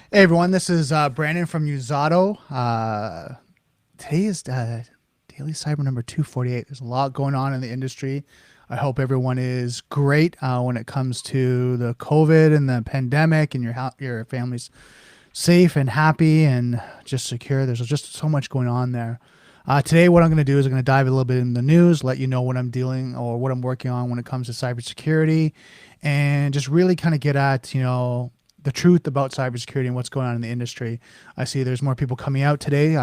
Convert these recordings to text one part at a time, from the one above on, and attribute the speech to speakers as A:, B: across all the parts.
A: Hey everyone, this is Brandon from Usato. Today is Daily Cyber number 248. There's a lot going on in the industry. I hope everyone is great when it comes to the COVID and the pandemic, and your family's safe and happy and just secure. There's just so much going on there. Today, what I'm going to do is I'm going to dive a little bit in the news, let you know what I'm dealing or what I'm working on when it comes to cybersecurity, and just really kind of get at the truth about cybersecurity and what's going on in the industry. I see there's more people coming out today.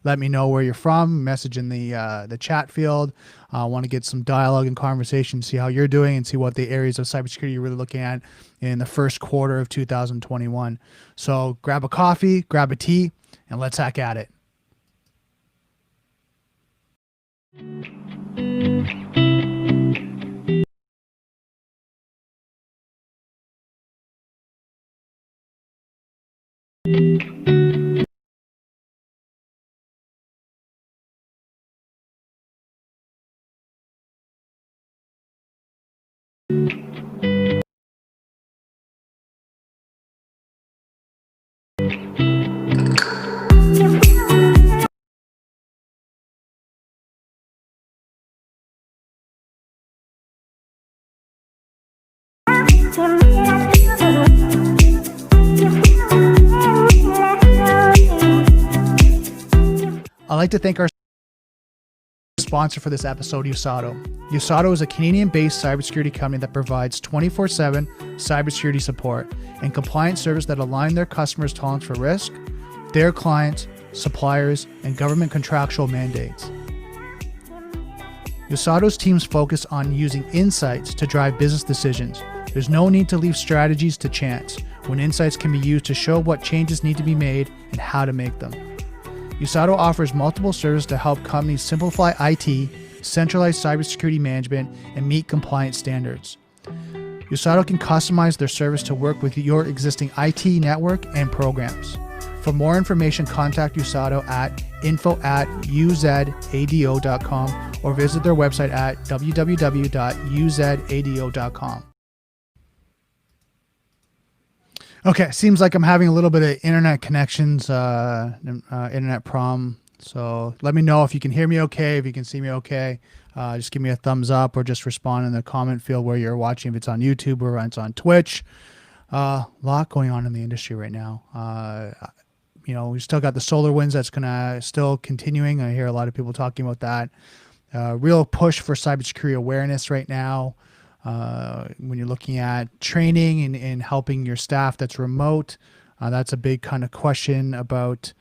A: Let me know where you're from. Message in the chat field. I want to get some dialogue and conversation, see how you're doing, and see what the areas of cybersecurity you're really looking at in the first quarter of 2021. So grab a coffee, grab a tea, and let's hack at it. I'd like to thank our sponsor for this episode, Usato. Usato is a Canadian-based cybersecurity company that provides 24/7 cybersecurity support and compliance service that align their customers' tolerance for risk, their clients, suppliers, and government contractual mandates. Usato's teams focus on using insights to drive business decisions. There's no need to leave strategies to chance, when insights can be used to show what changes need to be made and how to make them. Usato offers multiple services to help companies simplify IT, centralize cybersecurity management, and meet compliance standards. Usato can customize their service to work with your existing IT network and programs. For more information, contact Usato at info@uzado.com or visit their website at www.uzado.com. Okay, seems like I'm having a little bit of internet connections, internet problem. So let me know if you can hear me okay, if you can see me okay. Just give me a thumbs up or just respond in the comment field where you're watching, if it's on YouTube or it's on Twitch. A lot going on in the industry right now. We still got the SolarWinds that's still continuing. I hear a lot of people talking about that. Real push for cybersecurity awareness right now. When you're looking at training and helping your staff that's remote, that's a big kind of question about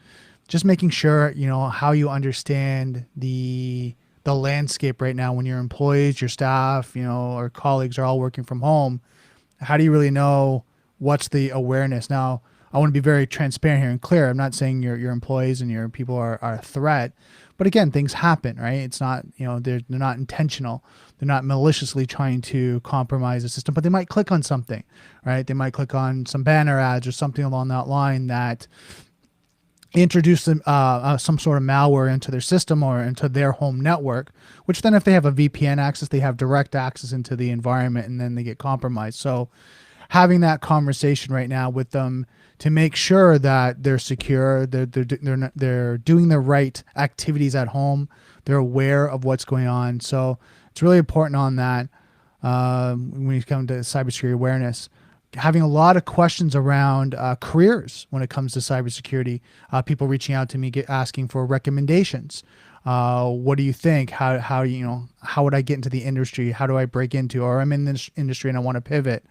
A: just making sure, how you understand the landscape right now when your employees, your staff, or colleagues are all working from home. How do you really know what's the awareness? Now, I want to be very transparent here and clear. I'm not saying your employees and your people are a threat, but again, things happen, right? It's not, they're not intentional. They're not maliciously trying to compromise the system, but they might click on something, right? They might click on some banner ads or something along that line that introduce some sort of malware into their system or into their home network, which then if they have a VPN access, they have direct access into the environment and then they get compromised. So having that conversation right now with them to make sure that they're secure, they're doing the right activities at home, they're aware of what's going on. So it's really important on that when you come to cybersecurity awareness. Having a lot of questions around careers when it comes to cybersecurity. People reaching out to me, asking for recommendations. What do you think? How would I get into the industry? How do I break into? Or I'm in this industry and I want to pivot.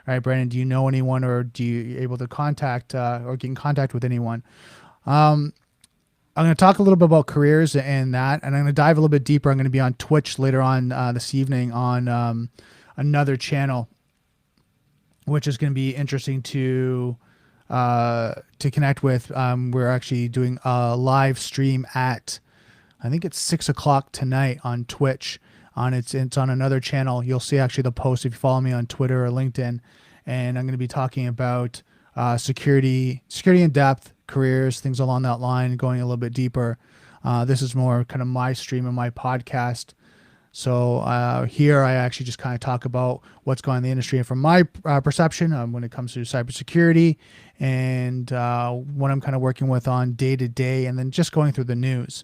A: All right, Brandon, do you know anyone, or do you able to contact or get in contact with anyone? I'm going to talk a little bit about careers and that, and I'm going to dive a little bit deeper. I'm going to be on Twitch later on this evening on another channel, which is going to be interesting to connect with. We're actually doing a live stream at, I think it's 6:00 tonight on Twitch. It's on another channel. You'll see actually the post if you follow me on Twitter or LinkedIn, and I'm going to be talking about security in depth, careers, things along that line, going a little bit deeper. This is more kind of my stream and my podcast So here I actually just kind of talk about what's going on in the industry and from my perception when it comes to cybersecurity and what I'm kind of working with on day to day, and then just going through the news.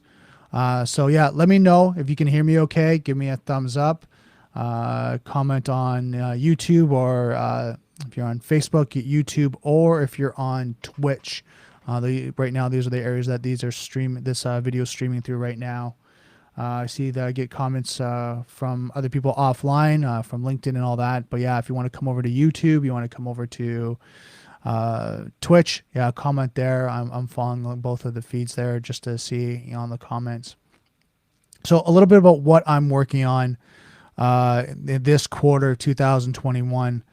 A: So yeah, let me know if you can hear me okay. Give me a thumbs up. Comment on YouTube, or if you're on Facebook, YouTube, or if you're on Twitch. Right now, these are the areas that this video is streaming through right now. I see that I get comments from other people offline, from LinkedIn and all that. But yeah, if you want to come over to YouTube, you want to come over to Twitch, yeah, comment there. I'm following both of the feeds there just to see on the comments. So a little bit about what I'm working on in this quarter of 2021.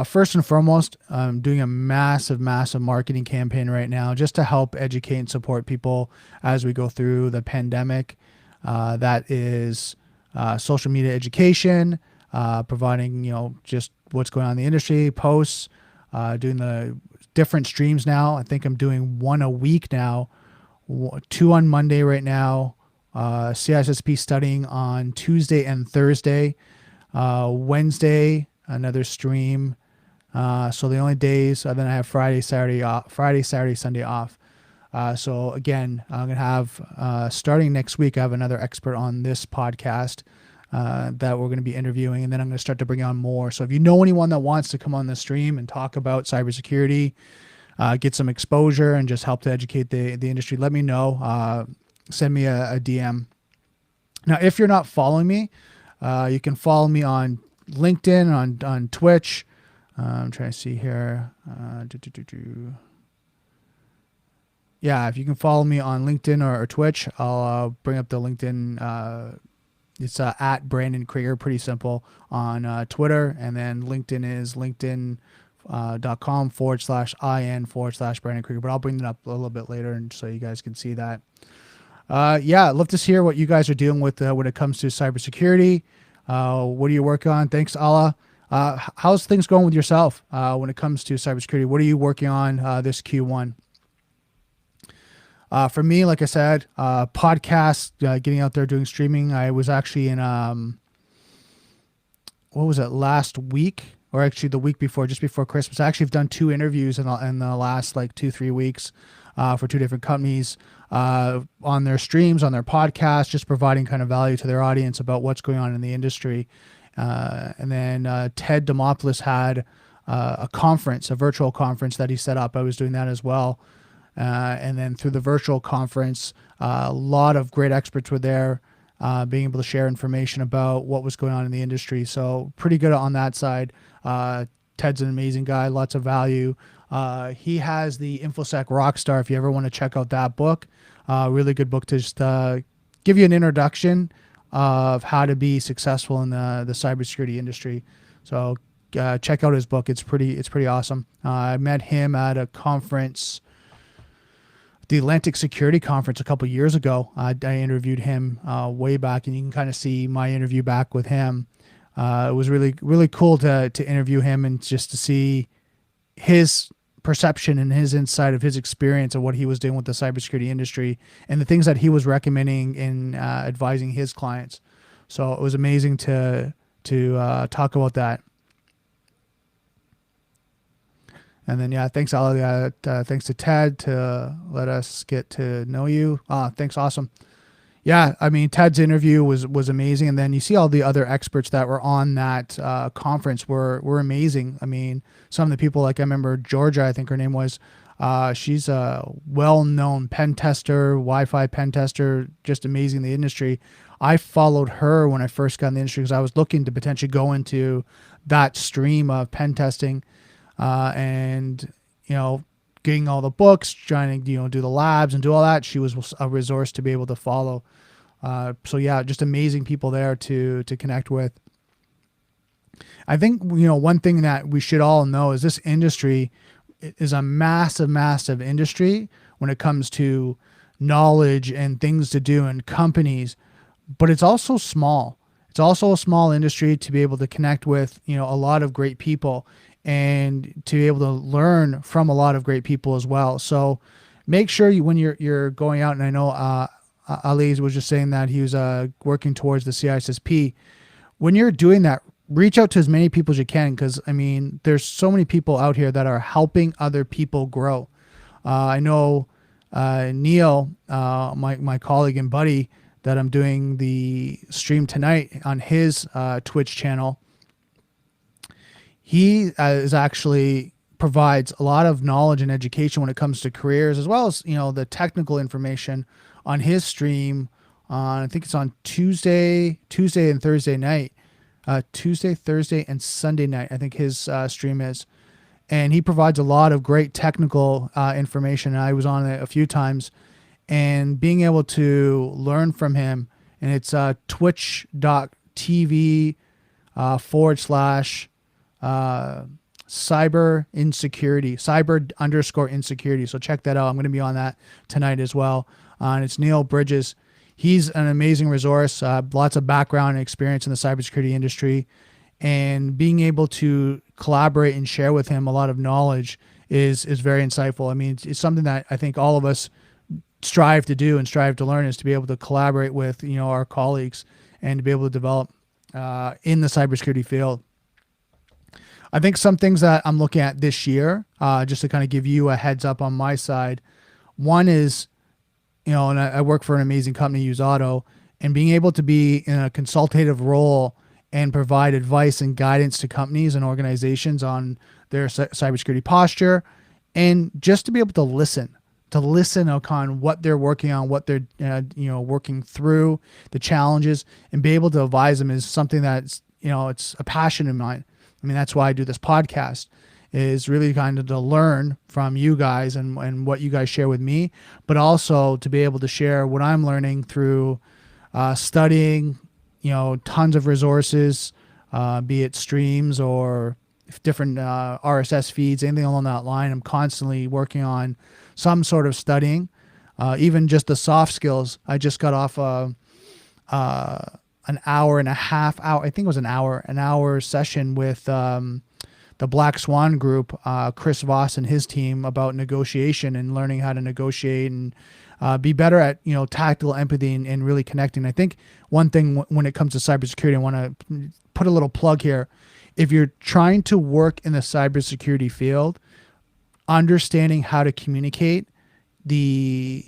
A: First and foremost, I'm doing a massive marketing campaign right now just to help educate and support people as we go through the pandemic. That is social media education, providing, just what's going on in the industry, posts, doing the different streams now. I think I'm doing one a week now, 2 on Monday right now, CISSP studying on Tuesday and Thursday, Wednesday, another stream. So the only days, then I have Friday, Saturday, Sunday off. So again, I'm going to have, starting next week, I have another expert on this podcast that we're going to be interviewing, and then I'm going to start to bring on more. So if you know anyone that wants to come on the stream and talk about cybersecurity, get some exposure and just help to educate the industry, let me know. Send me a DM. Now, if you're not following me, you can follow me on LinkedIn, on Twitch. I'm trying to see here. Yeah, if you can follow me on LinkedIn or Twitch, I'll bring up the LinkedIn. It's at Brandon Krieger, pretty simple, on Twitter. And then LinkedIn is linkedin.com/IN/Brandon Krieger. But I'll bring that up a little bit later, and so you guys can see that. Yeah, I'd love to hear what you guys are dealing with when it comes to cybersecurity. What do you work on? Thanks, Allah. How's things going with yourself when it comes to cybersecurity? What are you working on this Q1? For me, like I said, podcasts, getting out there, doing streaming. I was actually in, what was it, last week, or actually the week before, just before Christmas. I actually have done 2 interviews in the last 2-3 weeks for 2 different companies on their streams, on their podcasts, just providing kind of value to their audience about what's going on in the industry. And then Ted Demopoulos had a virtual conference that he set up. I was doing that as well. And then through the virtual conference, a lot of great experts were there, being able to share information about what was going on in the industry. So pretty good on that side. Ted's an amazing guy, lots of value. He has the InfoSec Rockstar, if you ever want to check out that book. Really good book to just give you an introduction of how to be successful in the cybersecurity industry. So check out his book. It's pretty awesome. I met him at a conference, the Atlantic Security Conference, a couple years ago. I interviewed him way back, and you can kind of see my interview back with him. It was really cool to interview him and just to see his perception and his insight of his experience of what he was doing with the cybersecurity industry and the things that he was recommending in advising his clients. So it was amazing to talk about that. And then, yeah, thanks, Ali. Thanks to Ted to let us get to know you. Thanks. Awesome. Yeah, I mean, Ted's interview was amazing. And then you see all the other experts that were on that conference were amazing. I mean, some of the people, like I remember Georgia, I think her name was, she's a well-known pen tester, Wi-Fi pen tester, just amazing in the industry. I followed her when I first got in the industry because I was looking to potentially go into that stream of pen testing. And getting all the books, trying to do the labs and do all that. She was a resource to be able to follow. So yeah, just amazing people there to connect with. I think one thing that we should all know is this industry is a massive industry when it comes to knowledge and things to do and companies, but it's also small. It's also a small industry to be able to connect with a lot of great people, and to be able to learn from a lot of great people as well. So make sure when you're going out, and I know Ali was just saying that he was working towards the CISSP. When you're doing that, reach out to as many people as you can, because I mean, there's so many people out here that are helping other people grow. I know Neil, my colleague and buddy, that I'm doing the stream tonight on his Twitch channel. He is actually provides a lot of knowledge and education when it comes to careers, as well as, you know, the technical information on his stream. I think it's on Tuesday and Thursday night. Tuesday, Thursday, and Sunday night, I think his stream is. And he provides a lot of great technical information. I was on it a few times, and being able to learn from him. And it's twitch.tv / cyber insecurity, cyber_insecurity. So check that out. I'm going to be on that tonight as well. And it's Neil Bridges. He's an amazing resource, lots of background and experience in the cybersecurity industry, and being able to collaborate and share with him a lot of knowledge is very insightful. I mean, it's something that I think all of us strive to do and strive to learn, is to be able to collaborate with, you know, our colleagues and to be able to develop in the cybersecurity field. I think some things that I'm looking at this year, just to kind of give you a heads up on my side. One is, you know, and I work for an amazing company, Use Auto, and being able to be in a consultative role and provide advice and guidance to companies and organizations on their cybersecurity posture, and just to be able to listen on what they're working on, what they're working through, the challenges, and be able to advise them is something that's, you know, it's a passion of mine. I mean, that's why I do this podcast, is really kind of to learn from you guys and what you guys share with me, but also to be able to share what I'm learning through studying, you know, tons of resources, be it streams or different RSS feeds, anything along that line. I'm constantly working on some sort of studying, even just the soft skills. I just got off an hour, I think it was an hour session with the Black Swan Group, Chris Voss and his team, about negotiation and learning how to negotiate and be better at, you know, tactical empathy and really connecting. I think one thing when it comes to cybersecurity, I want to put a little plug here. If you're trying to work in the cybersecurity field, understanding how to communicate the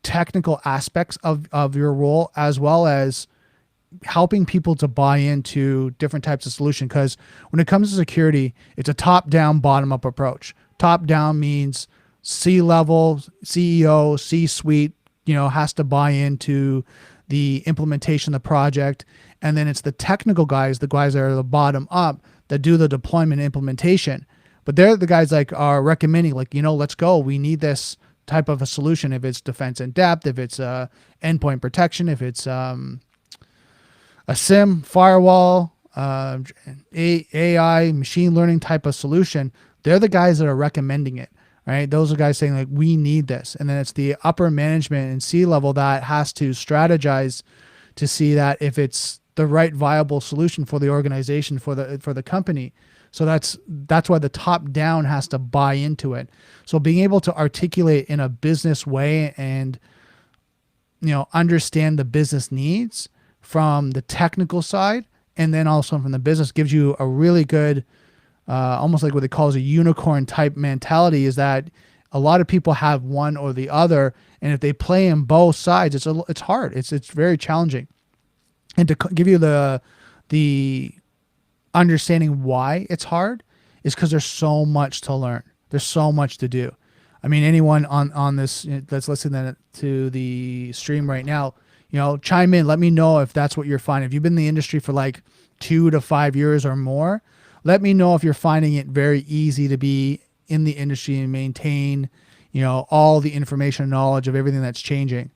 A: technical aspects of your role, as well as helping people to buy into different types of solution. Because when it comes to security, it's a top-down, bottom-up approach. Top-down means C-level, CEO, C-suite, you know, has to buy into the implementation of the project. And then it's the technical guys, the guys that are the bottom up, that do the deployment and implementation. But they're the guys like are recommending, like, you know, let's go. We need this type of a solution. If it's defense in depth, if it's endpoint protection, if it's a SIM, firewall, AI, machine learning type of solution, they're the guys that are recommending it, right? Those are guys saying, like, we need this. And then it's the upper management and C-level that has to strategize to see that if it's the right viable solution for the organization, for the company. So that's why the top down has to buy into it. So being able to articulate in a business way and, you know, understand the business needs from the technical side, and then also from the business, gives you a really good, almost like what they call as a unicorn type mentality, is that a lot of people have one or the other. And if they play in both sides, it's hard. It's very challenging. And to give you the understanding why it's hard is because there's so much to learn. There's so much to do. I mean, anyone on this that's listening to the stream right now, you know, chime in. Let me know if that's what you're finding. If you've been in the industry for like 2 to 5 years or more, let me know if you're finding it very easy to be in the industry and maintain, you know, all the information and knowledge of everything that's changing.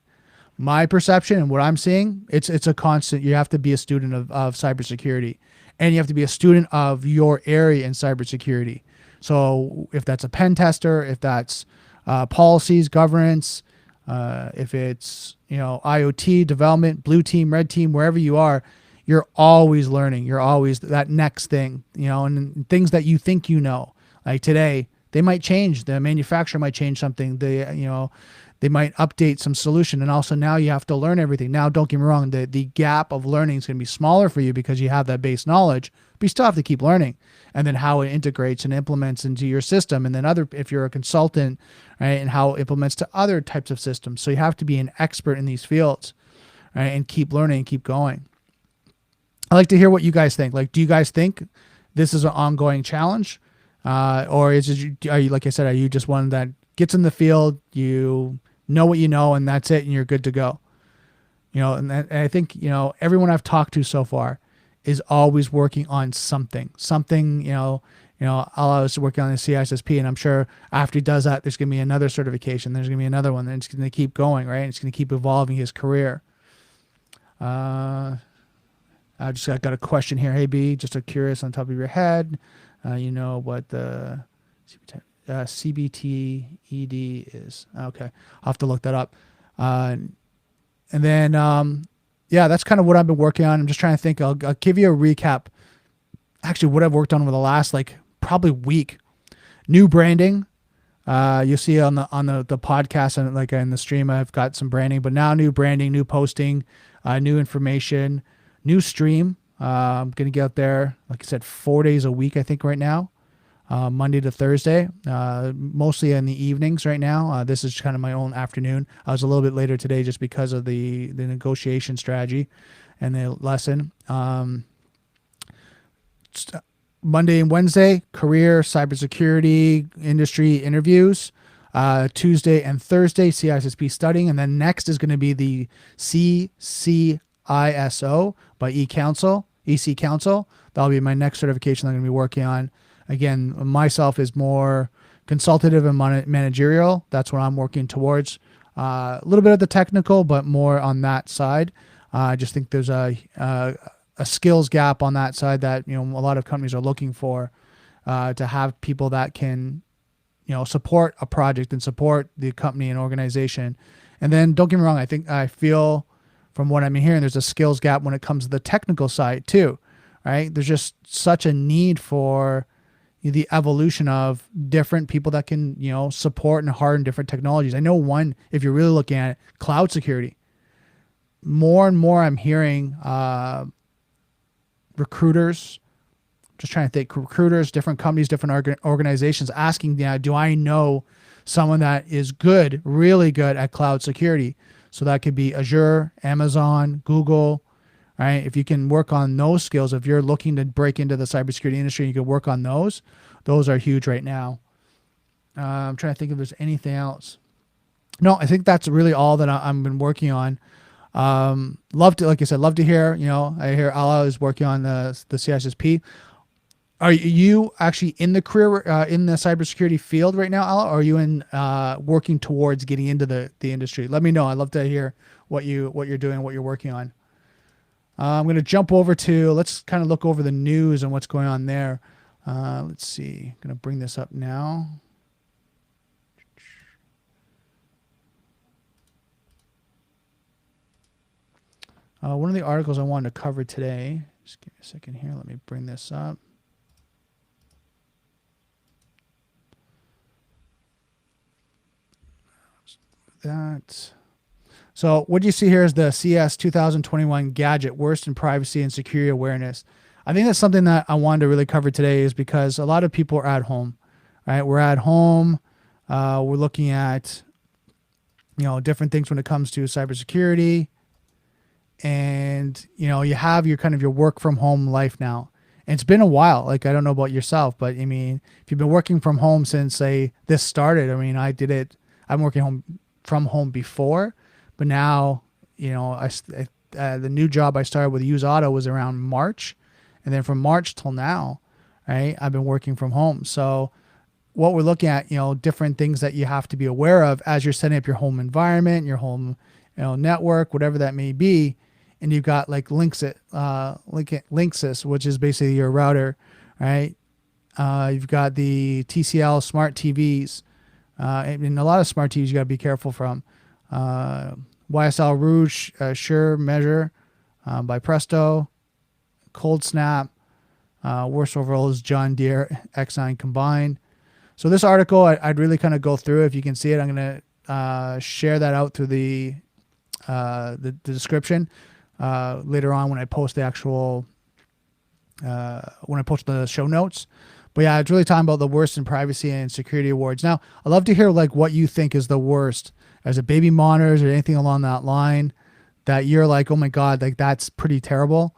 A: My perception and what I'm seeing, it's a constant. You have to be a student of cybersecurity, and you have to be a student of your area in cybersecurity. So if that's a pen tester, if that's policies, governance, if it's, you know, IoT development, blue team, red team, wherever you are, you're always learning. You're always that next thing, you know, and things that you think you know. Like today, They might change. The manufacturer might change something. They might update some solution. And also now you have to learn everything. Now, don't get me wrong. The gap of learning is going to be smaller for you because you have that base knowledge, but you still have to keep learning. And then how it integrates and implements into your system. And then if you're a consultant, right, and how it implements to other types of systems. So you have to be an expert in these fields, right, and keep learning and keep going. I'd like to hear what you guys think. Like, do you guys think this is an ongoing challenge? Or are you, like I said, are you just one that gets in the field, you know what you know, and that's it, and you're good to go? And I think, everyone I've talked to so far is always working on something. I was working on the CISSP, and I'm sure after he does that, there's going to be another certification. There's going to be another one, and it's going to keep going, right? It's going to keep evolving his career. I got a question here. Hey, B, just curious on top of your head. You know what the CBTED is? Okay, I'll have to look that up. And then, that's kind of what I've been working on. I'm just trying to think. I'll give you a recap. Actually, what I've worked on over the last probably week. New branding. You'll see on the podcast and in the stream, I've got some branding. But now new branding, new posting, new information, new stream. I'm gonna get out there, like I said, 4 days a week. I think right now, Monday to Thursday, mostly in the evenings right now. This is kind of my own afternoon. I was a little bit later today just because of the negotiation strategy and the lesson. Monday and Wednesday, career, cybersecurity, industry interviews. Tuesday and Thursday, CISSP studying. And then next is going to be the CCISO by EC Council. That'll be my next certification I'm going to be working on. Again, myself is more consultative and managerial. That's what I'm working towards. A little bit of the technical, but more on that side. I just think there's a skills gap on that side that a lot of companies are looking for, to have people that can support a project and support the company and organization. And then don't get me wrong, I feel from what I'm hearing, there's a skills gap when it comes to the technical side too, right? There's just such a need for the evolution of different people that can support and harden different technologies. I know one, if you're really looking at it, cloud security. More and more I'm hearing recruiters, just trying to think, recruiters, different companies, different organizations asking, do I know someone that is good, really good at cloud security? So that could be Azure, Amazon, Google, right? If you can work on those skills, if you're looking to break into the cybersecurity industry, you can work on those. Those are huge right now. I'm trying to think if there's anything else. No, I think that's really all that I've been working on. Love to hear, I hear Allah is working on the CISSP. Are you actually in the career, in the cybersecurity field right now, Allah? Or are you in, working towards getting into the industry? Let me know. I'd love to hear what you're doing, what you're working on. I'm going to jump over let's kind of look over the news and what's going on there. Let's see. I'm going to bring this up now. One of the articles I wanted to cover today, just give me a second here. Let me bring this up. So what you see here is the CS 2021 gadget, worst in privacy and security awareness. I think that's something that I wanted to really cover today, is because a lot of people are at home, right? We're at home. We're looking at, different things when it comes to cybersecurity. And, you have your work from home life now. And it's been a while. I don't know about yourself, but if you've been working from home since this started, I did it. I'm working from home before, but now, the new job I started with Use Auto was around March. And then from March till now, right, I've been working from home. So what we're looking at, different things that you have to be aware of as you're setting up your home environment, your home, network, whatever that may be. And you've got Linksys, which is basically your router, right? You've got the TCL smart TVs, and a lot of smart TVs you got to be careful from. YSL Rouge, Sure Measure, by Presto, Cold Snap, worst overall is John Deere X9 combined. So this article, I'd really kind of go through. If you can see it, I'm going to share that out through the description later on when I post the actual when I post the show notes. But yeah, it's really talking about the worst in privacy and security awards. Now, I'd love to hear like what you think is the worst. As a baby monitors or anything along that line that you're like, oh my God, like that's pretty terrible.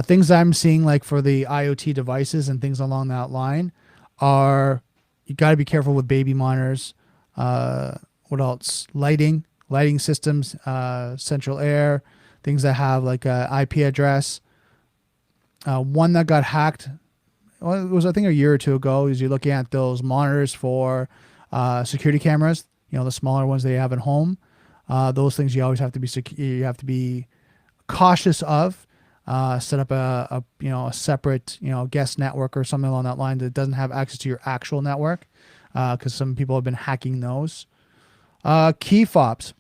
A: Things I'm seeing like for the IoT devices and things along that line are, you got to be careful with baby monitors. What else? Lighting systems, central air, things that have like a IP address. One that got hacked, well, it was I think a year or two ago, is you're looking at those monitors for security cameras, the smaller ones that you have at home. Those things you always have to be you have to be cautious of. Set up a separate guest network or something along that line that doesn't have access to your actual network, because some people have been hacking those. Key fobs.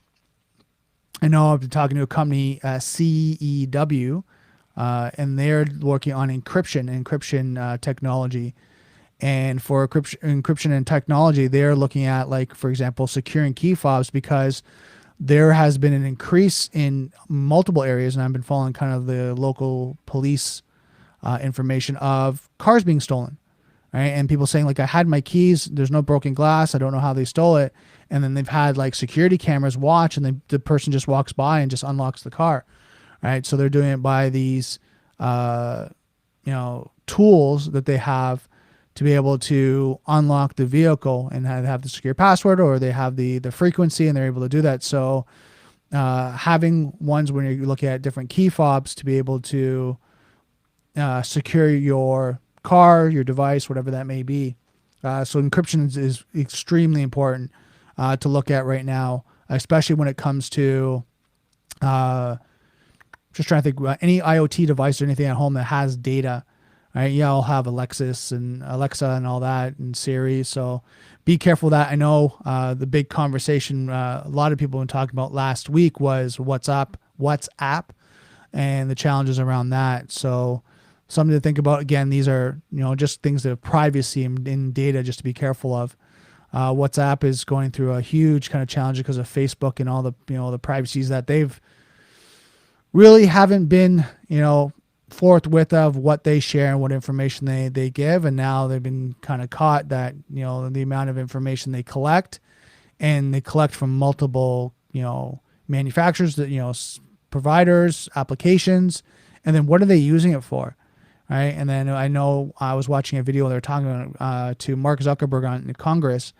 A: I know I've been talking to a company, CEW, and they're working on encryption technology. And for encryption and technology, they're looking at, like, for example, securing key fobs, because there has been an increase in multiple areas, and I've been following kind of the local police information of cars being stolen, right? And people saying like, I had my keys, there's no broken glass, I don't know how they stole it. And then they've had like security cameras watch, and the person just walks by and just unlocks the car, right? So they're doing it by these, tools that they have to be able to unlock the vehicle and have the secure password, or they have the frequency, and they're able to do that. So having ones when you're looking at different key fobs to be able to secure your car, your device, whatever that may be. So encryption is extremely important to look at right now, especially when it comes to just trying to think about any IoT device or anything at home that has data. Right? Yeah, I'll have Alexa and all that, and Siri. So be careful of that. I know the big conversation a lot of people have been talking about last week was WhatsApp, and the challenges around that. So something to think about. Again, these are just things that have privacy in data, just to be careful of. WhatsApp is going through a huge kind of challenge because of Facebook and all the the privacies that they've really haven't been forthwith of what they share and what information they give, and now they've been kind of caught that the amount of information they collect, and they collect from multiple manufacturers, that providers, applications, and then what are they using it for, right? And then I know I was watching a video, they were talking to Mark Zuckerberg on Congress,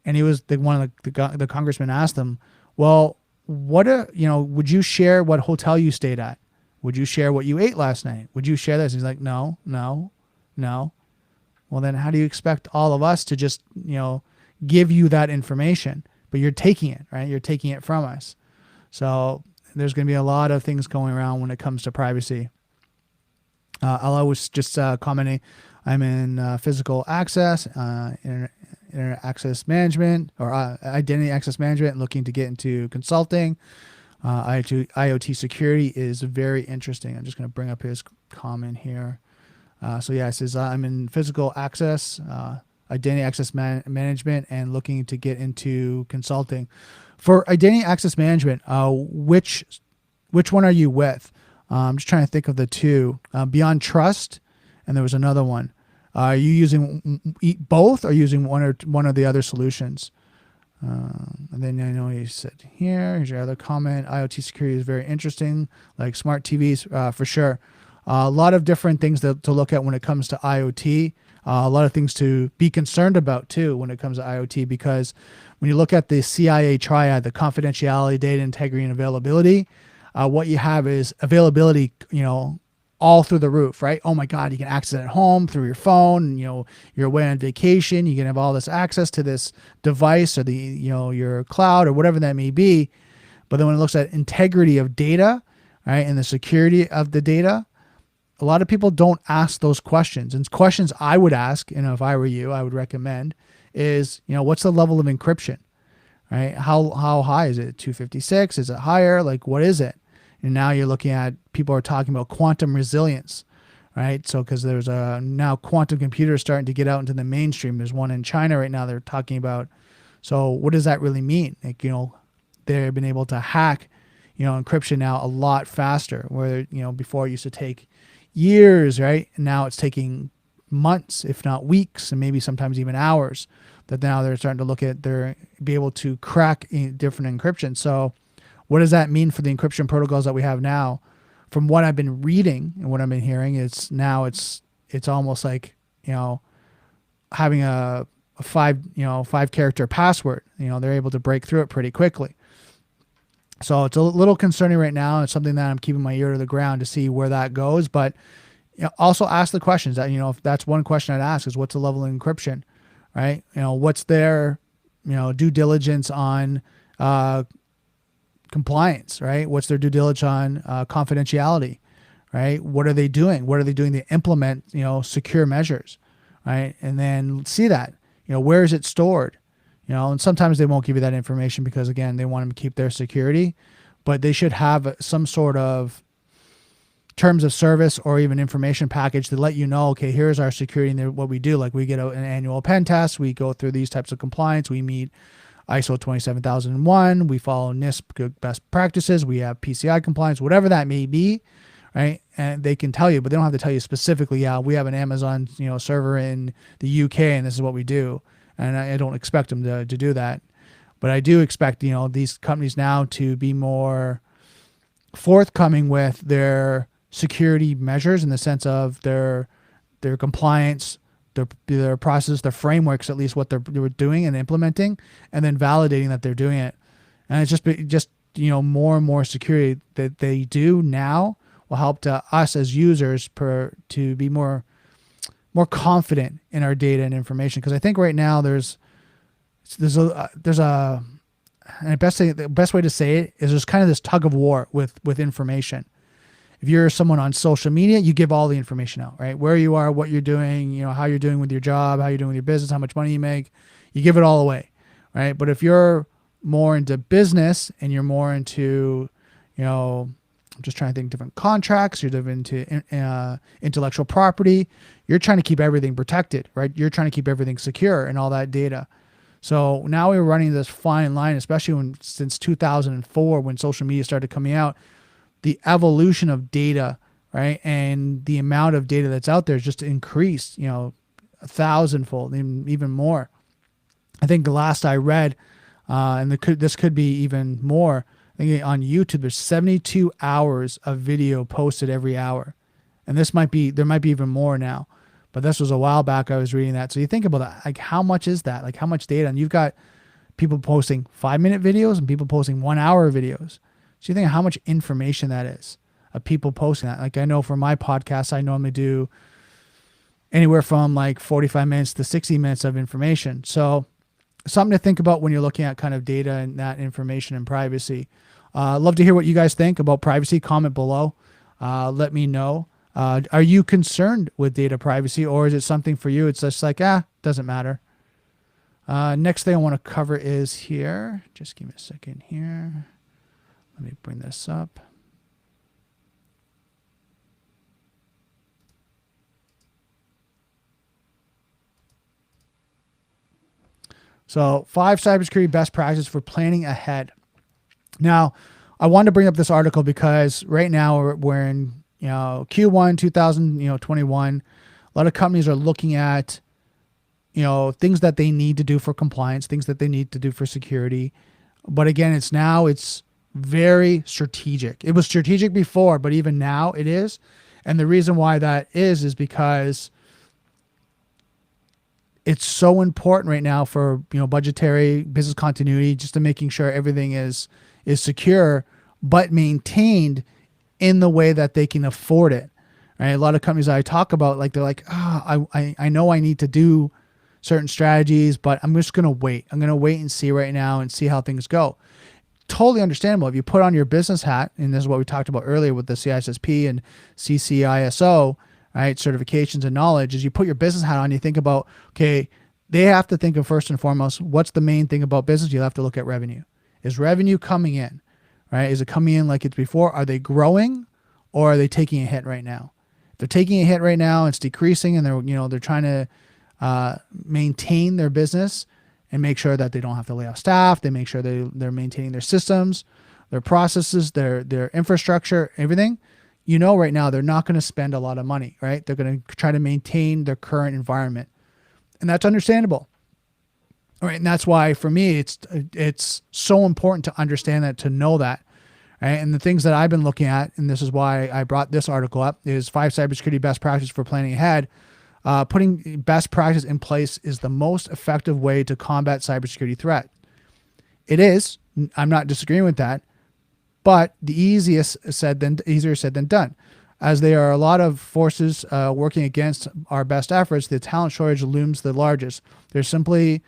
A: and he was one of the congressmen asked him, well, what would you share what hotel you stayed at? Would you share what you ate last night? Would you share this? He's like, no. Well, then how do you expect all of us to just, give you that information? But you're taking it, right? You're taking it from us. So there's going to be a lot of things going around when it comes to privacy. I was just commenting, I'm in physical access, internet access management, or identity access management, looking to get into consulting. IoT security is very interesting. I'm just going to bring up his comment here. So yeah, it says I'm in physical access, identity access management, and looking to get into consulting. For identity access management, which one are you with? I'm just trying to think of the two. Beyond Trust, and there was another one. Are you using both, or using one of the other solutions? And then I know you said here's your other comment. IoT security is very interesting, like smart TVs, for sure. A lot of different things to look at when it comes to IoT. A lot of things to be concerned about too when it comes to IoT, because when you look at the CIA triad, the confidentiality, data integrity, and availability, what you have is availability, all through the roof, right? Oh my God, you can access it at home through your phone. You're away on vacation, you can have all this access to this device, or your cloud, or whatever that may be. But then when it looks at integrity of data, right, and the security of the data, a lot of people don't ask those questions. And questions I would ask, if I were you, I would recommend is, what's the level of encryption, right? How high is it? 256? Is it higher? Like, what is it? And now you're looking at, people are talking about quantum resilience, right? So because there's now quantum computers starting to get out into the mainstream. There's one in China right now they're talking about. So what does that really mean? Like, they've been able to hack, encryption now a lot faster, where, before it used to take years, right? And now it's taking months, if not weeks, and maybe sometimes even hours, that now they're starting to look at, be able to crack different encryption. So what does that mean for the encryption protocols that we have now? From what I've been reading and what I've been hearing, it's almost like, having a 5-character password. They're able to break through it pretty quickly. So it's a little concerning right now. It's something that I'm keeping my ear to the ground to see where that goes. But also ask the questions that, if that's one question I'd ask, is what's the level of encryption, right? What's their, due diligence on compliance, right? What's their due diligence on confidentiality, right? What are they doing? What are they doing to implement, secure measures, right? And then see that, where is it stored? And sometimes they won't give you that information because, again, they want them to keep their security, but they should have some sort of terms of service or even information package to let you know, okay, here's our security and what we do. Like, we get an annual pen test. We go through these types of compliance. We meet ISO 27001. We follow NIST best practices. We have PCI compliance, whatever that may be, right? And they can tell you, but they don't have to tell you specifically, yeah, we have an Amazon, server in the UK and this is what we do. And I don't expect them to do that. But I do expect, these companies now to be more forthcoming with their security measures, in the sense of their compliance, their process, their frameworks, at least what they're doing and implementing, and then validating that they're doing it. And it's just more and more security that they do now will help to us as users to be more confident in our data and information. Because I think right now there's a and the best way to say it is there's kind of this tug of war with information. If you're someone on social media, you give all the information out, right? Where you are, what you're doing, how you're doing with your job, how you're doing with your business, how much money you make, you give it all away, right? But if you're more into business and you're more into, I'm just trying to think, different contracts, you're into intellectual property, you're trying to keep everything protected, right? You're trying to keep everything secure and all that data. So now we're running this fine line, especially since 2004, when social media started coming out, the evolution of data, right? And the amount of data that's out there has just increased, 1,000-fold, even more. I think the last I read, and this could be even more, I think on YouTube, there's 72 hours of video posted every hour. And there might be even more now. But this was a while back I was reading that. So you think about that, like, how much is that? Like, how much data? And you've got people posting 5-minute videos and people posting 1-hour videos. So you think of how much information that is of people posting that. Like, I know for my podcast, I normally do anywhere from like 45 minutes to 60 minutes of information. So something to think about when you're looking at kind of data and that information and privacy. Love to hear what you guys think about privacy. Comment below. Let me know. Are you concerned with data privacy, or is it something for you? It's just like, doesn't matter. Next thing I want to cover is here. Just give me a second here. Let me bring this up. So 5 cybersecurity best practices for planning ahead. Now, I wanted to bring up this article because right now we're in Q1 2021. A lot of companies are looking at things that they need to do for compliance, things that they need to do for security. But again, it's very strategic. It was strategic before, but even now it is. And the reason why that is because it's so important right now for budgetary, business continuity, just to making sure everything is secure but maintained in the way that they can afford it. Right? A lot of companies that I talk about, like, they're like, I know I need to do certain strategies, but I'm just gonna wait. I'm gonna wait and see right now and see how things go. Totally understandable. If you put on your business hat, and this is what we talked about earlier with the CISSP and CCISO, right, certifications and knowledge, is you put your business hat on, you think about, okay, they have to think of first and foremost, what's the main thing about business? You have to look at revenue. Is revenue coming in, right? Is it coming in like it's before? Are they growing, or are they taking a hit right now? They're taking a hit right now. It's decreasing, and they're trying to maintain their business and make sure that they don't have to lay off staff. They make sure they're maintaining their systems, their processes, their infrastructure, everything. Right now they're not going to spend a lot of money, right? They're going to try to maintain their current environment, and that's understandable. All right, and that's why for me it's so important to understand that, to know that. Right? And the things that I've been looking at, and this is why I brought this article up, is 5 cybersecurity best practices for planning ahead. Putting best practice in place is the most effective way to combat cybersecurity threat. It is. I'm not disagreeing with that, but easier said than done. As there are a lot of forces working against our best efforts, the talent shortage looms the largest. There simply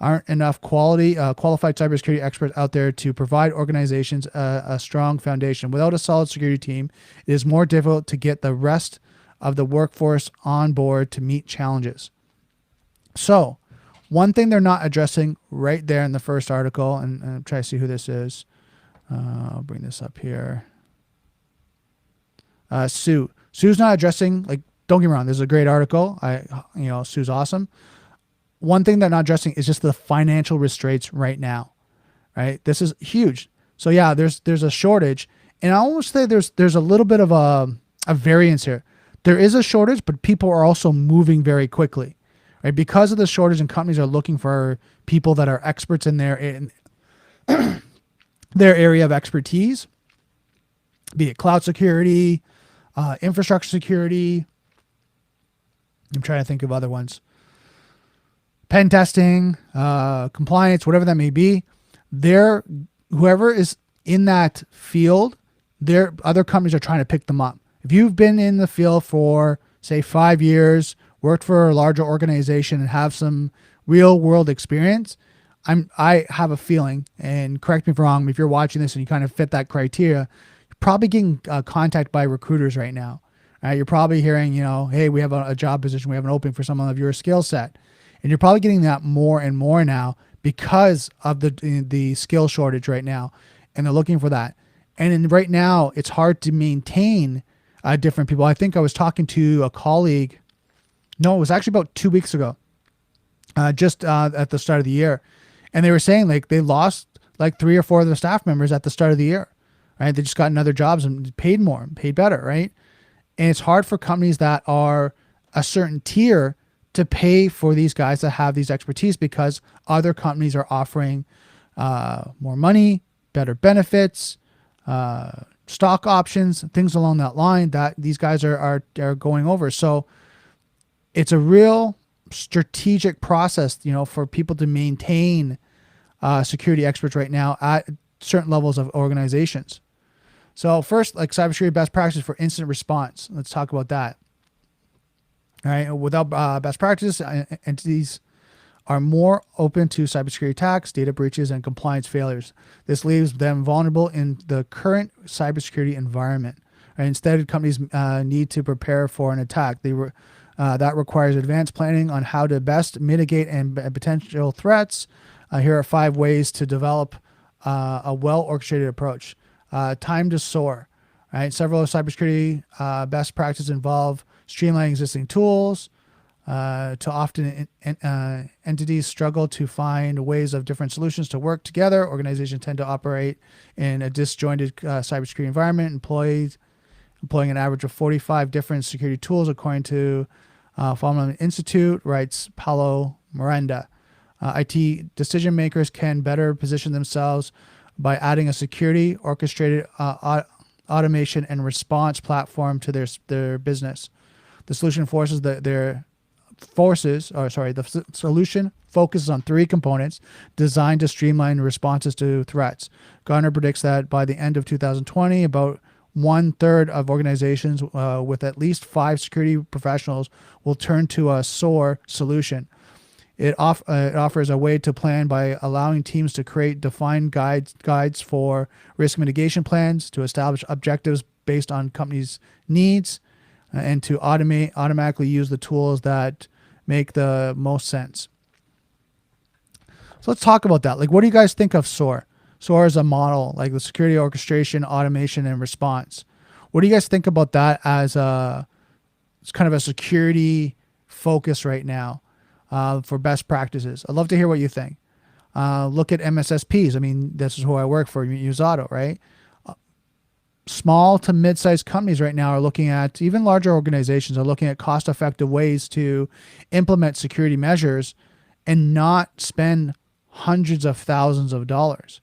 A: aren't enough qualified cybersecurity experts out there to provide organizations a strong foundation. Without a solid security team, it is more difficult to get the rest of the workforce on board to meet challenges. So, one thing they're not addressing right there in the first article, and I'm trying to see who this is. I'll bring this up here. Sue. Sue's not addressing, don't get me wrong, this is a great article. Sue's awesome. One thing they're not addressing is just the financial restraints right now, right? This is huge. So yeah, there's a shortage, and I almost say there's a little bit of a variance here. There is a shortage, but people are also moving very quickly, right? Because of the shortage, and companies are looking for people that are experts in their area of expertise, be it cloud security, infrastructure security. I'm trying to think of other ones. Pen testing, compliance, whatever that may be. Whoever is in that field, other companies are trying to pick them up. If you've been in the field for, say, 5 years, worked for a larger organization, and have some real world experience, I have a feeling, and correct me if I'm wrong, if you're watching this and you kind of fit that criteria, you're probably getting contacted by recruiters right now. You're probably hearing, hey, we have a job position, we have an opening for someone of your skill set. And you're probably getting that more and more now because of the skill shortage right now. And they're looking for that. And right now, it's hard to maintain different people. I think I was talking to a colleague. No, it was actually about 2 weeks ago, just at the start of the year. And they were saying they lost 3 or 4 of their staff members at the start of the year. Right? They just got other jobs and paid more, paid better, right? And it's hard for companies that are a certain tier to pay for these guys that have these expertise, because other companies are offering more money, better benefits, stock options, things along that line that these guys are going over. So it's a real strategic process, for people to maintain security experts right now at certain levels of organizations. So first, cybersecurity best practices for incident response. Let's talk about that. All right. Without best practices, entities are more open to cybersecurity attacks, data breaches, and compliance failures. This leaves them vulnerable in the current cybersecurity environment. Right? Instead, companies need to prepare for an attack. That requires advanced planning on how to best mitigate and potential threats. Here are 5 ways to develop a well-orchestrated approach. Time to SOAR. Right? Several cybersecurity best practices involve streamlining existing tools. Too often entities struggle to find ways of different solutions to work together. Organizations tend to operate in a disjointed cybersecurity environment, employing an average of 45 different security tools, according to Falman Institute, writes Paulo Miranda. IT decision makers can better position themselves by adding a security, orchestrated automation, and response platform to their business. The solution the solution focuses on 3 components designed to streamline responses to threats. Gartner predicts that by the end of 2020, about 1/3 of organizations with at least 5 security professionals will turn to a SOAR solution. It offers a way to plan by allowing teams to create defined guides for risk mitigation plans, to establish objectives based on companies' needs, and to automatically use the tools that make the most sense. So let's talk about that. What do you guys think of SOAR? SOAR is a model, the security orchestration, automation, and response. What do you guys think about that as a it's kind of a security focus right now for best practices. I'd love to hear what you think. Look at MSSPs. I mean, this is who I work for, use Auto, right? Small to mid-sized companies right now are looking at, even larger organizations are looking at cost-effective ways to implement security measures and not spend hundreds of thousands of dollars,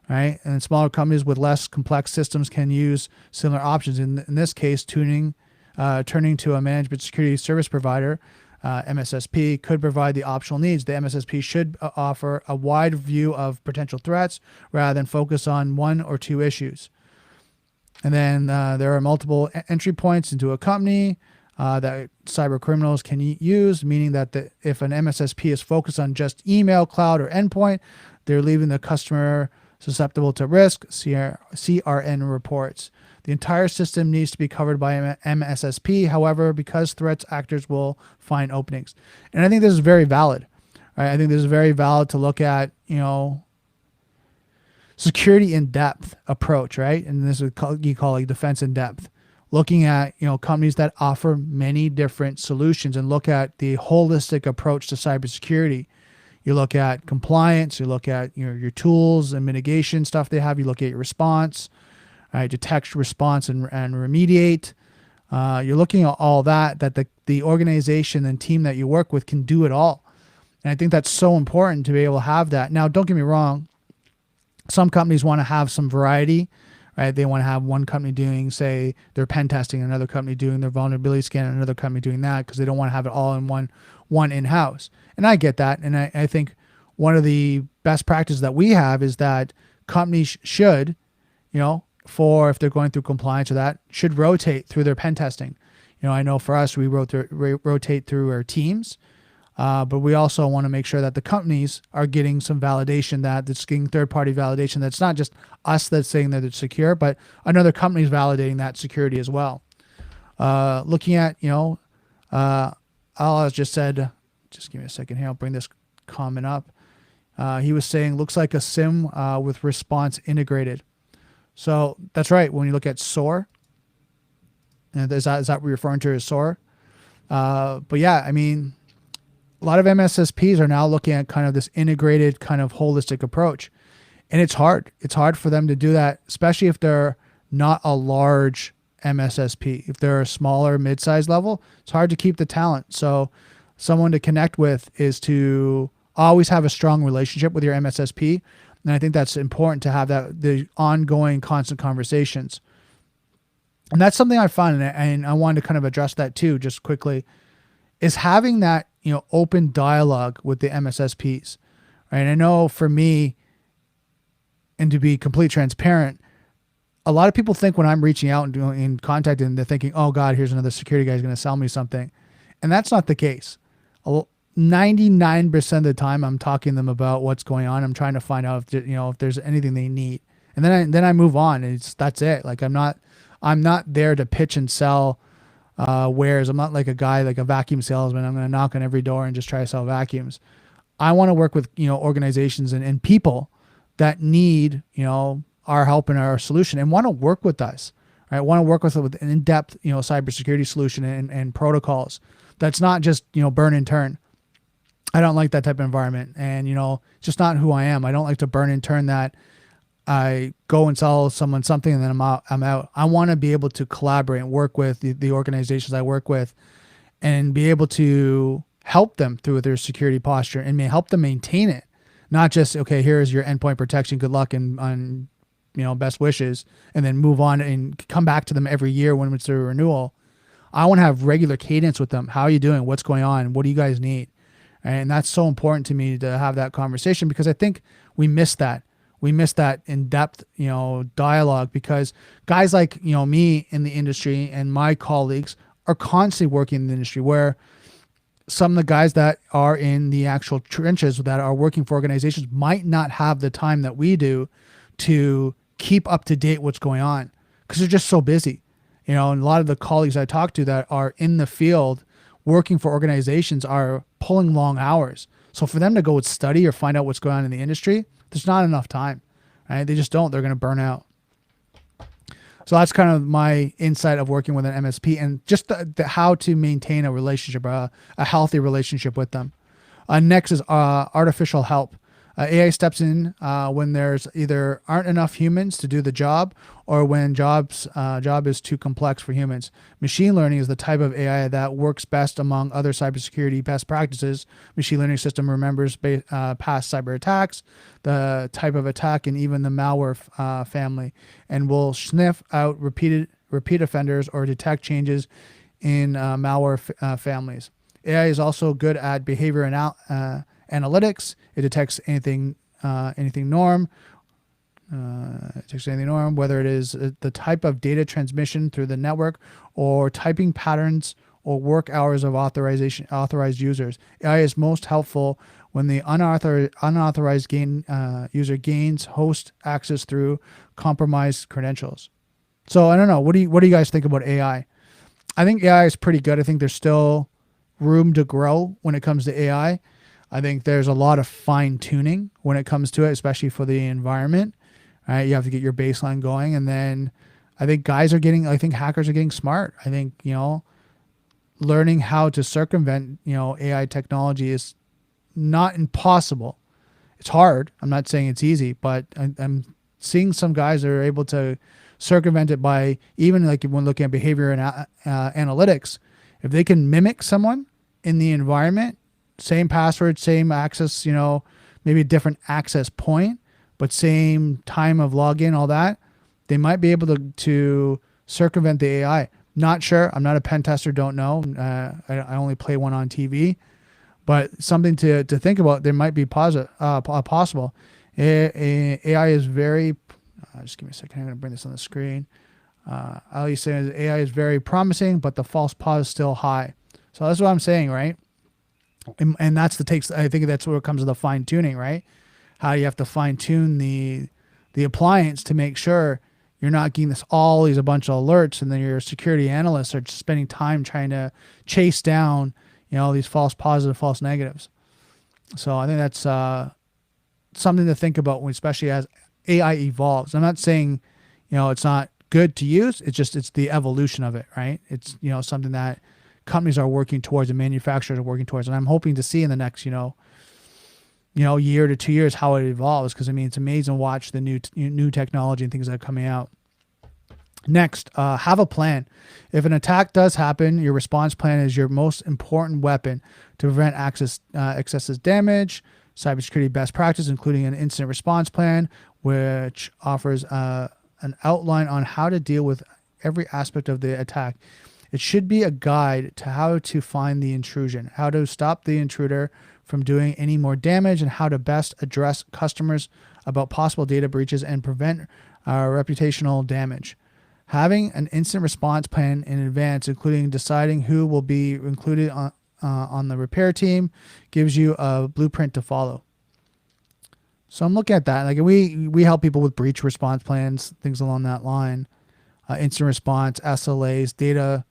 A: right? And smaller companies with less complex systems can use similar options. In this case, turning to a management security service provider, MSSP, could provide the optional needs. The MSSP should offer a wide view of potential threats rather than focus on one or two issues. And then there are multiple entry points into a company that cyber criminals can use, meaning that if an MSSP is focused on just email, cloud, or endpoint, they're leaving the customer susceptible to risk, CRN reports. The entire system needs to be covered by MSSP. However, because threats actors will find openings. And I think this is very valid. Right? I think this is very valid to look at, security in depth approach, right? And this is you call like defense in depth. Looking at, companies that offer many different solutions and look at the holistic approach to cybersecurity. You look at compliance, you look at your tools and mitigation stuff they have, you look at your response, right? Detect, response, and remediate. You're looking at all that the organization and team that you work with can do it all. And I think that's so important to be able to have that. Now, don't get me wrong. Some companies want to have some variety, right? They want to have one company doing, say, their pen testing, another company doing their vulnerability scan, and another company doing that because they don't want to have it all in one in-house. And I get that. And I think one of the best practices that we have is that companies should, if they're going through compliance or that, should rotate through their pen testing. I know for us, we rotate through our teams. But we also want to make sure that the companies are getting some validation, that it's getting third-party validation. That's not just us that's saying that it's secure, but another company is validating that security as well. Looking at, Al just said, just give me a second here. I'll bring this comment up. He was saying, looks like a SIM with response integrated. So that's right. When you look at SOAR, is that what you're referring to as SOAR? But yeah, I mean, a lot of MSSPs are now looking at kind of this integrated kind of holistic approach. And it's hard. It's hard for them to do that, especially if they're not a large MSSP. If they're a smaller, mid-sized level, it's hard to keep the talent. So someone to connect with is to always have a strong relationship with your MSSP. And I think that's important to have the ongoing constant conversations. And that's something I find, and I wanted to kind of address that too, just quickly, is having that open dialogue with the MSSPs, right? And I know for me, and to be completely transparent, a lot of people think when I'm reaching out and contacting them, they're thinking, oh God, here's another security guy who's going to sell me something. And that's not the case. 99% of the time I'm talking to them about what's going on. I'm trying to find out if there's anything they need. And then I move on. That's it. Like I'm not there to pitch and sell wares. I'm not like a guy, like a vacuum salesman. I'm going to knock on every door and just try to sell vacuums. I want to work with, organizations and people that need, our help and our solution and want to work with us, right? Want to work with an in-depth, cybersecurity solution and protocols. That's not just, burn and turn. I don't like that type of environment. And, it's just not who I am. I don't like to burn and turn that. I go and sell someone something and then I'm out. I want to be able to collaborate and work with the organizations I work with and be able to help them through their security posture and help them maintain it. Not just, okay, here's your endpoint protection, good luck and best wishes, and then move on and come back to them every year when it's their renewal. I want to have regular cadence with them. How are you doing? What's going on? What do you guys need? And that's so important to me to have that conversation because I think we miss that. We miss that in-depth, dialogue because guys like, me in the industry and my colleagues are constantly working in the industry where some of the guys that are in the actual trenches that are working for organizations might not have the time that we do to keep up to date what's going on because they're just so busy. And a lot of the colleagues I talk to that are in the field working for organizations are pulling long hours. So for them to go study or find out what's going on in the industry, there's not enough time, right? They just don't. They're going to burn out. So that's kind of my insight of working with an MSP and just how to maintain a relationship, a healthy relationship with them. Next is artificial help. AI steps in when there's either aren't enough humans to do the job or when job is too complex for humans. Machine learning is the type of AI that works best among other cybersecurity best practices. Machine learning system remembers past cyber attacks, the type of attack, and even the malware family, and will sniff out repeat offenders or detect changes in malware families. AI is also good at behavior analytics. It detects anything norm. Whether it is the type of data transmission through the network or typing patterns or work hours of authorized users. AI is most helpful when the unauthorized user gains host access through compromised credentials. So I don't know. What do you guys think about AI? I think AI is pretty good. I think there's still room to grow when it comes to AI. I think there's a lot of fine tuning when it comes to it, especially for the environment. Right? You have to get your baseline going. And then I think hackers are getting smart. I think, learning how to circumvent, AI technology is not impossible. It's hard. I'm not saying it's easy, but I'm seeing some guys that are able to circumvent it by even like when looking at behavior and analytics. If they can mimic someone in the environment, same password, same access, maybe a different access point, but same time of login, all that, they might be able to circumvent the AI. Not sure. I'm not a pen tester. Don't know. I only play one on TV, but something to think about. There might be possible. AI is very. Just give me a second. I'm going to bring this on the screen. Ali says AI is very promising, but the false positive is still high. So that's what I'm saying, right? And that's I think that's where it comes to the fine tuning, right? How you have to fine tune the appliance to make sure you're not getting a bunch of alerts, and then your security analysts are spending time trying to chase down, these false positives, false negatives. So I think that's something to think about, especially as AI evolves. I'm not saying, it's not good to use. It's the evolution of it, right? It's, something that companies are working towards and manufacturers are working towards. And I'm hoping to see in the next, year to 2 years how it evolves. Because it's amazing to watch the new technology and things that are coming out. Next, have a plan. If an attack does happen, your response plan is your most important weapon to prevent excessive damage. Cybersecurity best practice, including an incident response plan, which offers an outline on how to deal with every aspect of the attack. It should be a guide to how to find the intrusion, how to stop the intruder from doing any more damage, and how to best address customers about possible data breaches and prevent reputational damage. Having an instant response plan in advance, including deciding who will be included on the repair team, gives you a blueprint to follow. So I'm looking at that. Like we help people with breach response plans, things along that line, instant response, SLAs, data,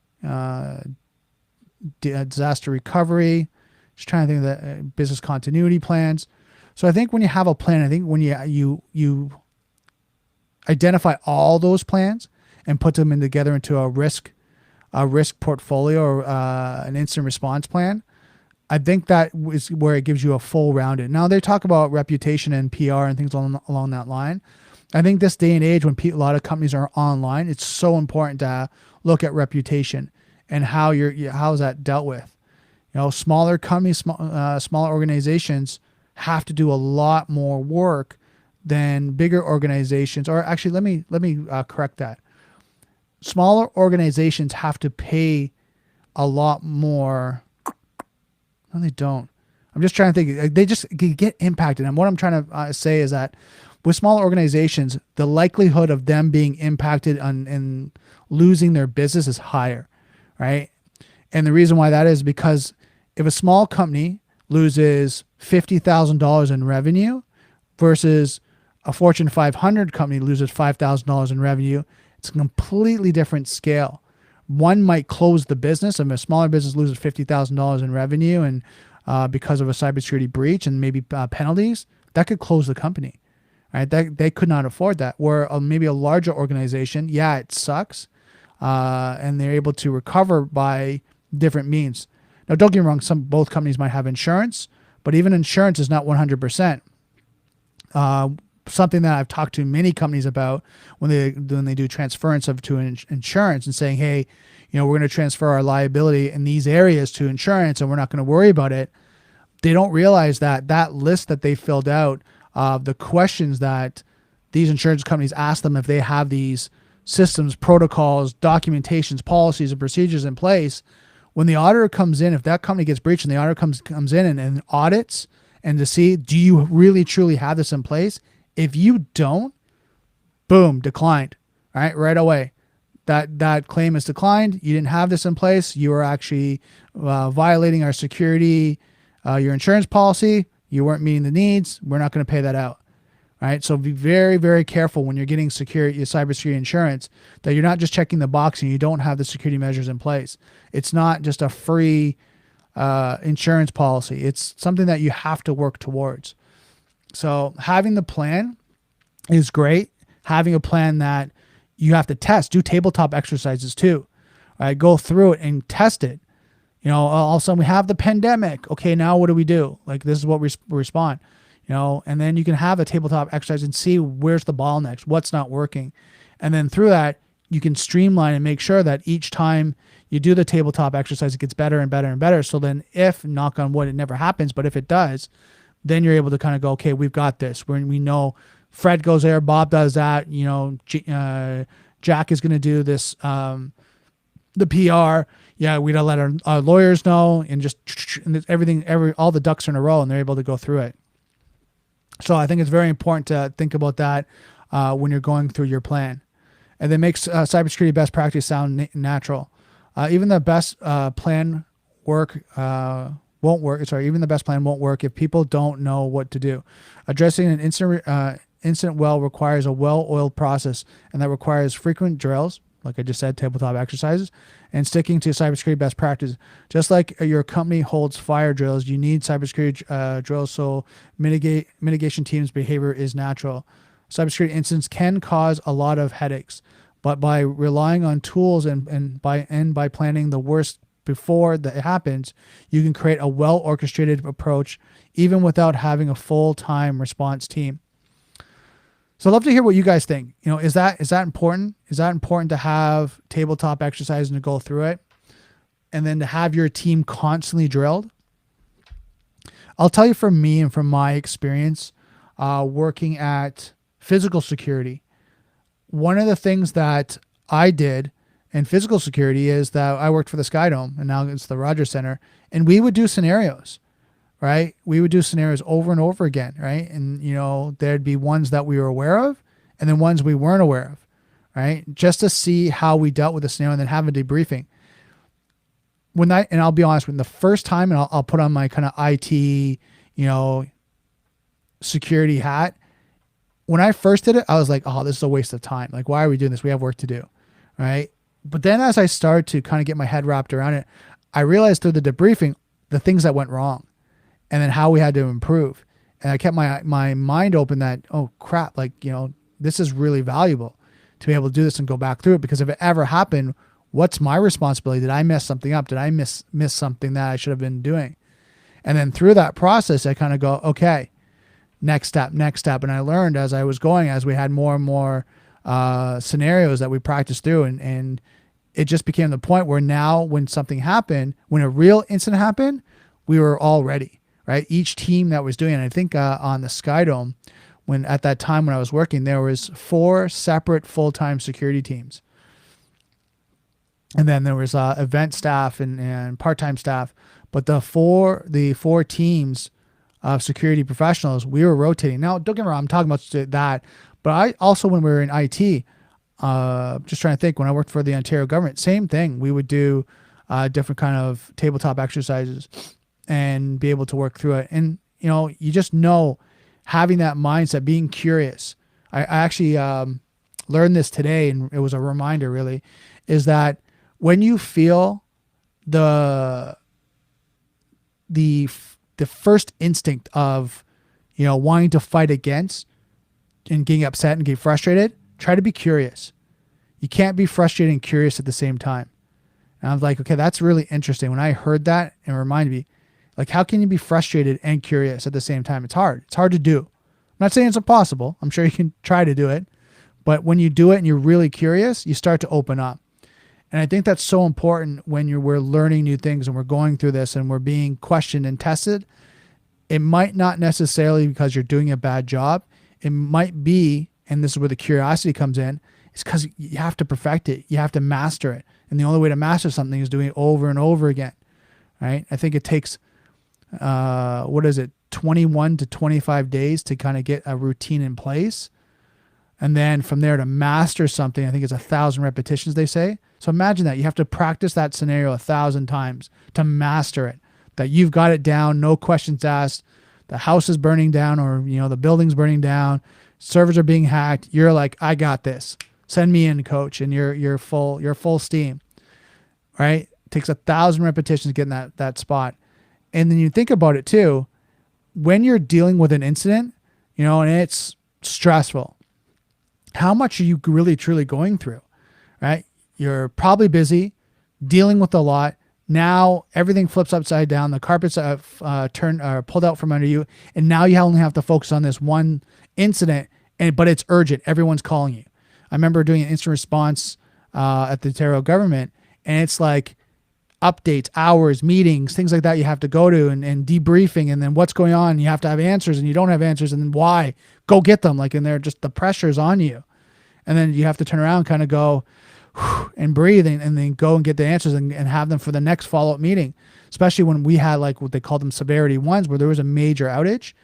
A: disaster recovery. Just trying to think of that, business continuity plans. So I think when you have a plan, I think when you identify all those plans and put them together into a risk portfolio or an instant response plan, I think that is where it gives you a full rounded. Now they talk about reputation and PR and things along that line. I think this day and age when a lot of companies are online, it's so important to look at reputation and how is that dealt with. Smaller companies, smaller organizations have to do a lot more work than bigger organizations. Or actually, let me correct that. Smaller organizations have to pay a lot more. No, they don't. I'm just trying to think. They just get impacted. And what I'm trying to say is that with smaller organizations, the likelihood of them being impacted and losing their business is higher, right? And the reason why that is because if a small company loses $50,000 in revenue versus a Fortune 500 company loses $5,000 in revenue, it's a completely different scale. One might close the business. If a smaller business loses $50,000 in revenue and because of a cybersecurity breach and maybe penalties, that could close the company, right? They could not afford that. Where maybe a larger organization, yeah, it sucks, and they're able to recover by different means. Now, don't get me wrong, both companies might have insurance, but even insurance is not 100%. Something that I've talked to many companies about when they do transference to insurance and saying, hey, we're going to transfer our liability in these areas to insurance and we're not going to worry about it. They don't realize that list that they filled out of the questions that these insurance companies ask them if they have these systems, protocols, documentations, policies, and procedures in place. When the auditor comes in, if that company gets breached and the auditor comes in and audits and to see, do you really truly have this in place? If you don't, boom, declined, right away. That claim is declined. You didn't have this in place. You are actually violating our security, your insurance policy. You weren't meeting the needs. We're not going to pay that out. Right. So be very, very careful when you're getting your cybersecurity insurance that you're not just checking the box and you don't have the security measures in place. It's not just a free insurance policy. It's something that you have to work towards. So having the plan is great. Having a plan that you have to test, do tabletop exercises too, right? Go through it and test it. All of a sudden we have the pandemic. Okay, now what do we do? Like, this is what we respond, and then you can have a tabletop exercise and see where's the bottlenecks, what's not working. And then through that, you can streamline and make sure that each time you do the tabletop exercise, it gets better and better and better. So then if, knock on wood, it never happens, but if it does, then you're able to kind of go, okay, we've got this. We know Fred goes there, Bob does that, Jack is going to do this, the PR. Yeah, we gotta let our lawyers know, and just all the ducks are in a row, and they're able to go through it. So I think it's very important to think about that when you're going through your plan, and then makes cybersecurity best practice sound natural. Even the best plan won't work. Even the best plan won't work if people don't know what to do. Addressing an incident well requires a well-oiled process, and that requires frequent drills, like I just said, tabletop exercises, and sticking to cybersecurity best practices. Just like your company holds fire drills, you need cybersecurity drills so mitigation teams' behavior is natural. Cybersecurity incidents can cause a lot of headaches, but by relying on tools and by planning the worst before that happens, you can create a well-orchestrated approach even without having a full-time response team. So I'd love to hear what you guys think. Is that important? Is that important to have tabletop exercises and to go through it, and then to have your team constantly drilled? I'll tell you from me and from my experience working at physical security, one of the things that I did in physical security is that I worked for the Sky Dome, and now it's the Rogers Center, and we would do scenarios. Right? We would do scenarios over and over again, right? And, there'd be ones that we were aware of and then ones we weren't aware of, right? Just to see how we dealt with the scenario and then have a debriefing. And I'll be honest, when the first time, and I'll put on my kind of IT, security hat. When I first did it, I was like, oh, this is a waste of time. Like, why are we doing this? We have work to do, right? But then as I started to kind of get my head wrapped around it, I realized through the debriefing, the things that went wrong, and then how we had to improve. And I kept my mind open that, oh crap, this is really valuable to be able to do this and go back through it, because if it ever happened, what's my responsibility? Did I mess something up? Did I miss something that I should have been doing? And then through that process, I kind of go, okay, next step. And I learned as I was going, as we had more and more scenarios that we practiced through, and it just became the point where now when something happened, when a real incident happened, we were all ready. Right, each team that was doing it. I think on the Sky Dome, at that time when I was working, there was 4 separate full-time security teams, and then there was event staff and part-time staff. But the four teams of security professionals, we were rotating. Now, don't get me wrong, I'm talking about that, but I also, when we were in IT, just trying to think, when I worked for the Ontario government, same thing. We would do different kind of tabletop exercises and be able to work through it. And, you just know, having that mindset, being curious. I actually learned this today, and it was a reminder really, is that when you feel the first instinct of, wanting to fight against, and getting upset and getting frustrated, try to be curious. You can't be frustrated and curious at the same time. And I was like, okay, that's really interesting. When I heard that, it reminded me, like, how can you be frustrated and curious at the same time? It's hard. It's hard to do. I'm not saying it's impossible. I'm sure you can try to do it. But when you do it and you're really curious, you start to open up. And I think that's so important when we're learning new things and we're going through this and we're being questioned and tested. It might not necessarily because you're doing a bad job. It might be, and this is where the curiosity comes in, it's because you have to perfect it. You have to master it. And the only way to master something is doing it over and over again, right? I think it takes, 21 to 25 days to kind of get a routine in place. And then from there to master something, I think it's 1,000 repetitions, they say. So imagine that. You have to practice that scenario 1,000 times to master it, that you've got it down, no questions asked. The house is burning down or, the building's burning down. Servers are being hacked. You're like, I got this. Send me in, coach. And you're full steam, right? It takes 1,000 repetitions getting that spot. And then you think about it too, when you're dealing with an incident, and it's stressful, how much are you really truly going through, right? You're probably busy dealing with a lot. Now everything flips upside down. The carpets are pulled out from under you. And now you only have to focus on this one incident, but it's urgent. Everyone's calling you. I remember doing an instant response at the Ontario government, and it's like updates, hours, meetings, things like that you have to go to and debriefing, and then what's going on. You have to have answers and you don't have answers, and then why? Go get them. And they're just, the pressure's on you. And then you have to turn around, kind of go and breathe and then go and get the answers and have them for the next follow-up meeting. Especially when we had what they call them severity ones, where there was a major outage.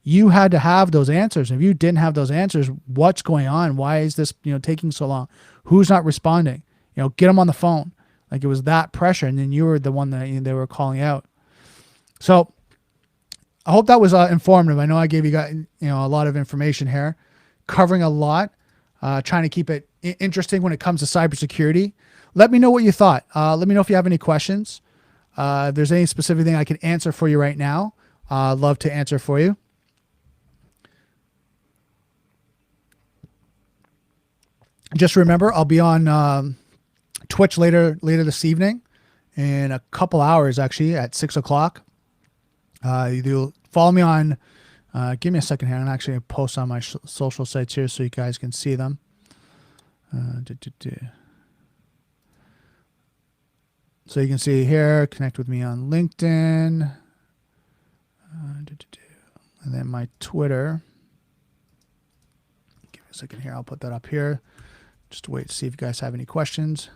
A: You had to have those answers. If you didn't have those answers, what's going on? Why is this, taking so long? Who's not responding? Get them on the phone. It was that pressure. And then you were the one that they were calling out. So I hope that was informative. I know I gave you guys, a lot of information here, covering a lot, trying to keep it interesting when it comes to cybersecurity. Let me know what you thought. Let me know if you have any questions. If there's any specific thing I can answer for you right now, I'd love to answer for you. Just remember, I'll be on Twitch later this evening in a couple hours, actually, at 6:00. You'll follow me on, give me a second here, and actually post on my social sites here so you guys can see them. So you can see here, connect with me on LinkedIn, and then my Twitter. Give me a second here, I'll put that up here. Just wait to see if you guys have any questions.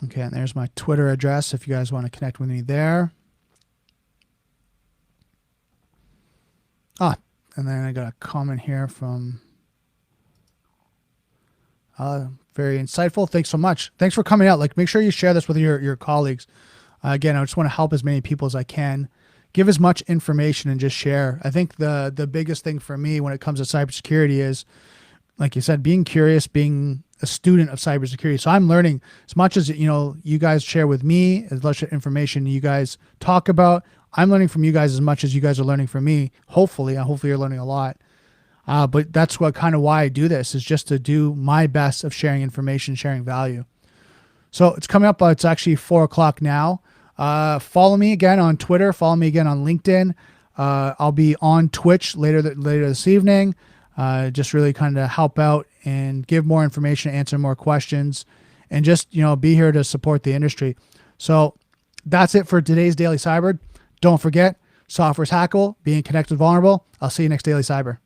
A: Okay, and there's my Twitter address if you guys want to connect with me there. And then I got a comment here from very insightful. Thanks so much. Thanks for coming out. Make sure you share this with your colleagues. Again, I just want to help as many people as I can. Give as much information and just share. I think the biggest thing for me when it comes to cybersecurity is, like you said, being curious, being a student of cybersecurity. So I'm learning as much as, you guys share with me, as much information you guys talk about. I'm learning from you guys as much as you guys are learning from me. Hopefully you're learning a lot. But that's why I do this, is just to do my best of sharing information, sharing value. So it's coming up. It's actually 4:00 now. Follow me again on Twitter. Follow me again on LinkedIn. I'll be on Twitch later this evening. Just really kind of help out and give more information, answer more questions, and just, be here to support the industry. So that's it for today's Daily Cyber. Don't forget, software's hackable, being connected vulnerable. I'll see you next Daily Cyber.